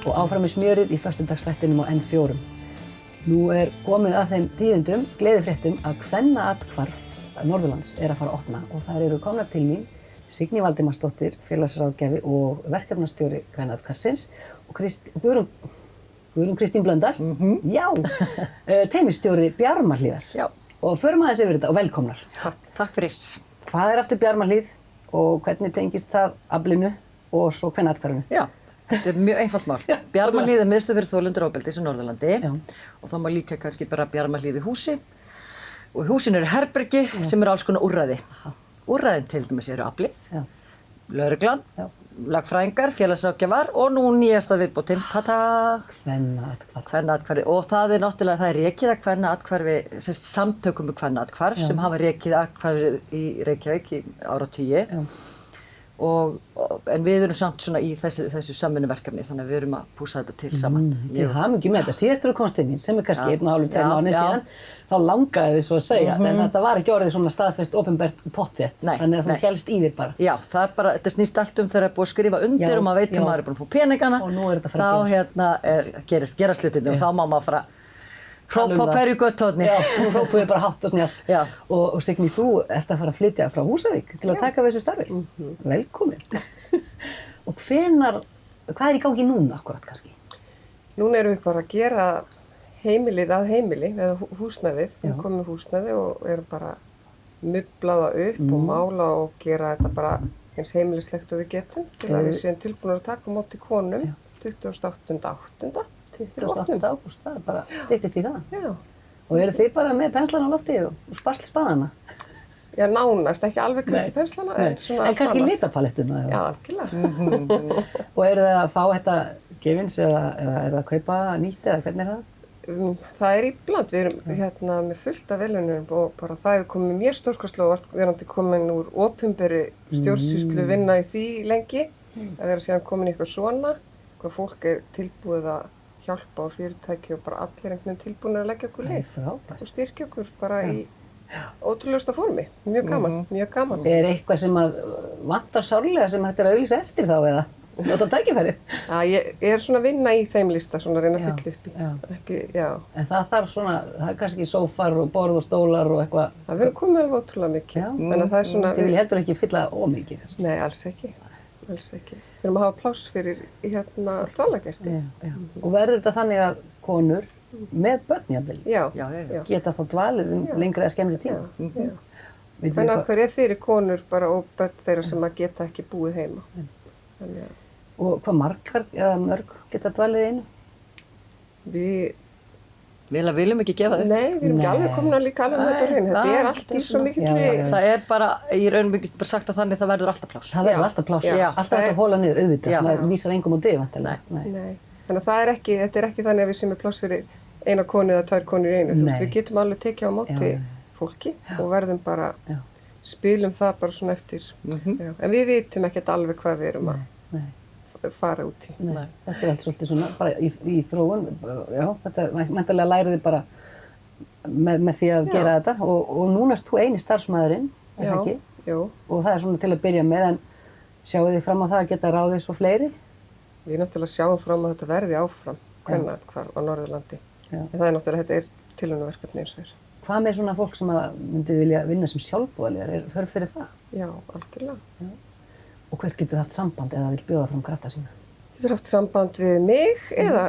og áfram með smjörið í föstudagsþættinum á N4. Nú komið að þeim tíðindum, gleðifréttum að kvennaathvarf Norðurlands að fara að opna og þær eru komnar til mín Signý Valdimarsdóttir, félagsráðgjafi og verkefnastjóri kvennaathvarfsins og Guðrún Kristín Blöndal, teymisstjóri Bjarmahlíðar. Já. Og förum aðeins yfir þetta og velkomnar. Takk fyrir. Hvað aftur Bjarmahlíð og hvernig tengist það aflinu og svo kvennaathvarfinu? Já, þetta mjög einfalt mál. Bjarmahlíð miðstöð fyrir þolendur ofbeldis á Norðurlandi og þá má líka kannski bara Bjarmahlíð í húsi. Og í húsinu herbergi sem alls konar úrræði. Úrræðin til dæmis eru aflið, lögreglan, lagfræðingar, félagsráðgjafar og nú nýjasta viðbótin, kvennaathvarfi. Og það náttúrulega, það rekið að kvennaathvarfi, samtökum með kvennaathvarf sem hafa rekið athvarfi í Reykjavík í áratugi. En við erum samt svona í þessu samvinnuverkefni, þannig að við erum að pússa þetta til saman. Til hamingju með þetta. Síðastur á komst inn mín, sem kannski 1,5–2 mánuði síðan, þá langaði þið svo að segja, en þetta var ekki orðið svona staðfest, opinbert pottþétt, þannig að þú hélst í þér bara. Já, það bara, þetta snýst allt þegar það búið að skrifa undir og maður veit að maður búin að fá peningana, og nú þetta þá gerast hlutirnir og þá má maður fara hrópa á hverju götuhorni. Já, nú hrópum við bara hátt og snjallt. Og Signý, þú ert að fara að flytja frá Húsavík til að taka við þessu starfi. Velkomin. Og hvað í gangi núna akkurat kannski? Núna erum við bara að gera heimilið að heimili, eða húsnæðið. Við komum með húsnæði og erum bara mublaða upp og mála og gera þetta bara eins heimilislegt og við getum til að við séum tilbúin að taka á móti konum 28.8. 28. ágúst, það bara styttist í það. Já. Og eru þið bara með penslana á lofti og sparslispaðana? Já, nánast, ekki alveg kannski penslana, en svona en kannski litapalettuna? Já, algjörlega. Og eru þið að fá þetta gefins eða eru þið að kaupa nýtt eða hvernig það? Það í bland, við erum með fullt af velunum og bara það hefur komið mér stórkostlega og verandi komin úr opinberri stjórnsýslu vinna í því lengi, að vera síðan komin í eitthvað svona, hvað fólk tilbúið að hjálpa á fyrirtæki og bara allir einhvern veginn tilbúinir að leggja okkur leið og styrkja okkur bara í ótrúlegasta formi. Mjög gaman, mjög gaman. Eitthvað sem að vantar sárlega sem hægt að auglýsa eftir þá eða nota tækifærið? Já, ég svona að vinna í þeim lista, svona að reyna að fylla upp í. En það þarf svona, það kannski sófar og borð og stólar og eitthvað? Það verður komið alveg ótrúlega mikið. Þannig að það svona... Þið vilja heldur ekki fylla ómikið? Nei, alls ekki. Alls ekki. Þurfum að hafa pláss fyrir dvalargesti. Og verður þetta þannig að konur með börn jafnvel geta þá dvalið lengri eða skemmri tíma? Já. Þannig að hver fyrir konur bara og börn þeirra sem að geta ekki búið heima. Og hvað margar eða mörg geta dvalið einu? Við viljum ekki gefa upp. Nei, við erum ekki alveg komin að líka alveg með þetta á hreinu. Þetta allt í svo mikilli... Það bara, í raun og bara sagt að þannig það verður alltaf pláss. Það verður alltaf pláss. Alltaf hægt að hóla niður, auðvitað. Maður vísar engum á dyr, vantilega. Nei. Þannig að þetta er ekki þannig að við séum með pláss fyrir eina konu eða tvær konur í einu. Við getum alveg tekið á móti fólki og verðum bara, spilum það bara svona eftir. En við vitum ekkert alveg hvað við erum að fara út í. Þetta allt svolítið svona, bara í þróun, þetta mæntalega lærið þið bara með því að gera þetta og núna ert þú eini starfsmaðurinn, er það ekki? Jú. Og það svona til að byrja með, en sjáu þið fram á það að geta ráðið svo fleiri? Við náttúrulega sjáum fram að þetta verði áfram, kvennaathvarf á Norðurlandi. En það náttúrulega, þetta tilraunaverkefni eins og er. Hvað með svona fólk sem myndi vilja vinna sem sjálfboðaliðar, þörf fyrir það? Já, algjörlega. Og hvert getur það haft samband eða vill bjóða fram krafta sína? Getur haft samband við mig eða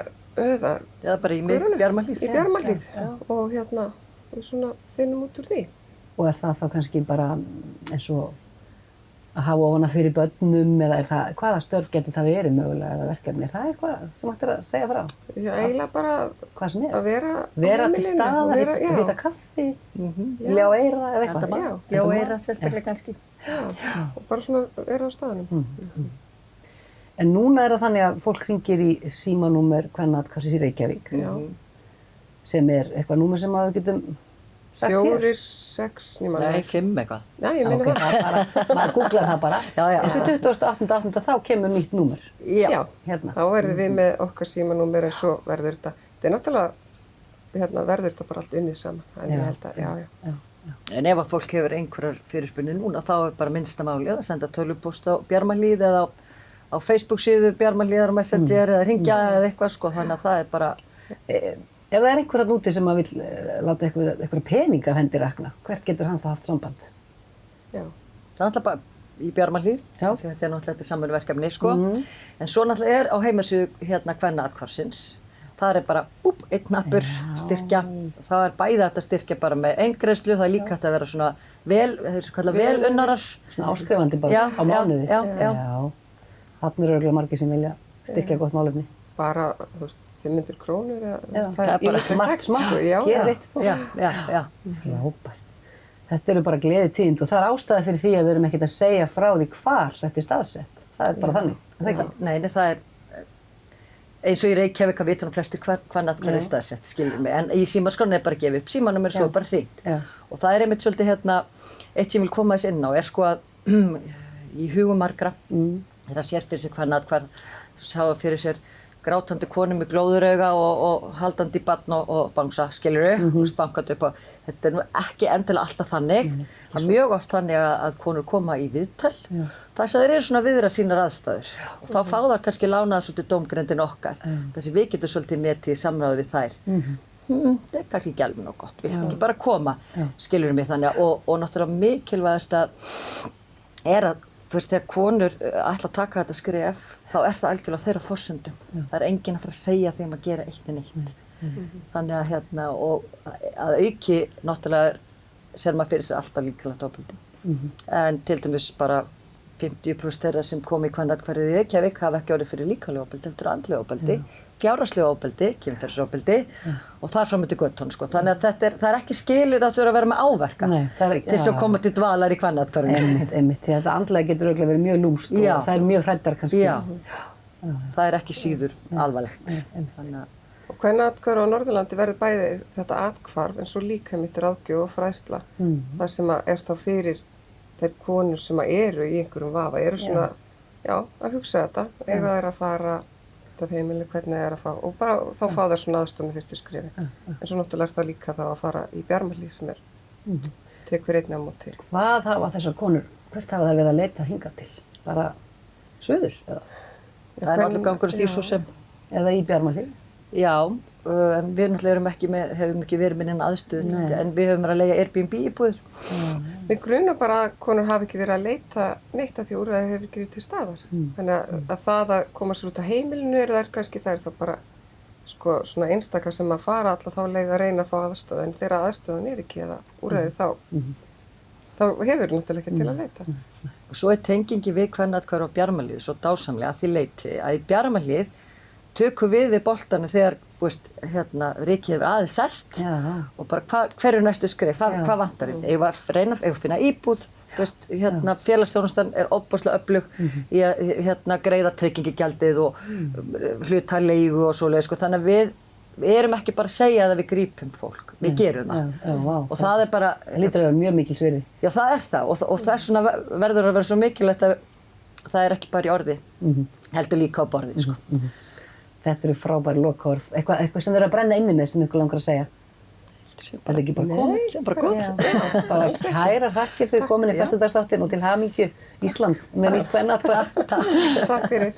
bara í mig, Bjarmahlíð. Í Bjarmahlíð og við svona finnum út úr því. Og er það þá kannski bara eins og að hafa ofana fyrir börnum eða hvaða störf getur það verið mögulega eða verkefni? Er það eitthvað sem ættir að segja frá? Já, eiginlega bara að vera til staðar, hita kaffi, ljá eira eða eitthvað. Ljá eira sérstaklega kannski. Já, og bara svona vera á staðnum. En núna er það þannig að fólk hringir í símanúmer kvennaathvarfsins í Reykjavík sem er eitthvað númer sem að við getum 4, 6, Nei, 5 eitthvað. Já, ég meina það. Maður googlar það bara. Þessu 28.8. þá kemur nýtt númer. Já, þá verðum við með okkar símanúmer en svo verður þetta. Þetta er náttúrulega, verður þetta bara allt unnið saman. En ég held að, já. En ef að fólk hefur einhverjar fyrirspurnir núna, þá er bara minnsta máli að senda tölvupóst á Bjarmahlíð eða á Facebook síðu Bjarmalíðar og Messenger eða ringja eða eitthvað sko, þannig að það er bara... Ef það er einhver að núti sem að vil láta einhverja pening af hendi rakna, hvert getur hann þá haft samband? Já. Það er náttúrulega bara í Bjarmalíð, þetta er náttúrulega samvinnuverkefni sko, en svo náttúrulega er á heimasíðu hérna Kvennaathvarfsins, það er bara einn knappur, styrkja, það er bæði hægt að styrkja bara með eingreiðslu, það er líka hægt að vera svona velunnarar. Svona áskrifandi bara á mánuði. Já. Þarna eru örugglega margir sem vilja styrkja gott málefni. Bara, þú veist, 500 krónur eða það er bara margt smátt, gera eitt stórt. Já. Frábært. Þetta eru bara gleðitíðindi og það er ástæða fyrir því að við erum ekkert að segja frá því hvar þetta er staðsett. Það er bara þannig. Nei, það er eins og í Reykjavík að vita flestir hvar er staðsett, skiljum mig. En í símaskrána er bara að gefa upp símanum er svo bara hringt. Og það er einmitt svolítið hérna, eitt sem ég vil koma þess inn á er sko að í hugum margra þeirra sér fyrir sér Kvennaathvarf, sjá fyrir sér grátandi konu með glóðurauga og haldandi barn og bangsa, skilurðu, bankandi upp á. Þetta er nú ekki endilega alltaf þannig. Það er mjög oft þannig að konur koma í viðtal. Þess að þeir eru svona viðra sínar aðstæður. Og þá fá það kannski lánaða svolítið dómgrendin okkar. Þessi við getum svolítið metið í samráði við þær. Það er kannski ekki alveg nóg gott, vilt ekki bara koma, skilurðu mig þannig. Og náttúrulega mikilvægast er að þú veist, þegar konur ætla að taka þetta skref, þá er það algjörlega þeirra forsendum. Það er enginn að fara að segja þeim að gera eitt en eitt. Þannig að hérna, og að auki, náttúrulega sér maður fyrir sig alltaf líkamlegt ofbeldi. En til dæmis bara 50% þeirra sem kom í Kvennaathvarfið í Reykjavík hafa ekki orðið fyrir líkamlegu ofbeldi, heldur andlegu ofbeldi, fjárhagslegu ofbeldi, kynferðisofbeldi og þar fram eftir göttunum sko. Þannig að það er ekki skilir að þurfa að vera með áverka til þess að koma til dvalar í Kvennaathvarfinu. Einmitt, því að þetta andlega getur örugglega verið mjög lúmst og það er mjög hræddar kannski. Það er ekki síður alvarlegt. Og Kvennaathvarf á Norðurlandi verður bæði þetta athvarf en svo líka mitt ráðgjöf og fræðsla. Það sem er þá fyrir þeir konur sem eru í einhverjum vafa, eru svona, að hugsa þetta, ef það er að fara út af heimili, hvernig það er að fá, og bara þá fá þær svona aðstoð með fyrstu skrefi. En svo náttúrulega er það líka þá að fara í Bjarmalíð sem tekur einnig á móti. Hvað hafa þessar konur, hvert hafa þær verið að leita hingað til? Bara suður? Það er alltaf gangur því svo sem. Eða í Bjarmalíð? Já, en við náttúrulega hefum ekki verið með neina aðstöð, en við höfum verið að leigja Airbnb íbúðir. Við grunum bara að konur hafi ekki verið að leita neitt að því úrræði hefur ekki verið til staðar. Þannig að það að koma sér út á heimilinu það er þá bara sko, svona einstaka sem að fara alla þá leið að reyna að fá aðstöð, en þegar aðstöðan er ekki eða úrræði þá hefur náttúrulega ekki til að leita. Og svo er tengingi við Kvennaathvarf og Bjarmalíð svo dásamlega að því leyti að í Bjarmalíð tökum við boltanum þegar rykið hefur aðeins sest og bara hver er næstu skref, hvað vantar inn? Eigum við að finna íbúð, félagsþjónustan er ofboðslega öflug í að greiða tryggingagjaldið og hlutaleigu og svoleiðis, sko, þannig að við erum ekki bara að segja að við grípum fólk, við gerum það. Og það er bara... Það lítur að vera mjög mikils virði. Já, það er það og þess vegna verður að vera svo mikilvægt að það er ekki bara í orði, heldur líka á borði, sko. Þetta eru frábæri lokaorð. Eitthvað sem þeir eru að brenna inni með sem ykkur langar að segja. Það er ekki bara komið. Sem bara komið. Bara kærar þakkir fyrir komin í föstudagsþáttinn og til hamingju Ísland með nýtt Kvennaathvarf. Takk fyrir.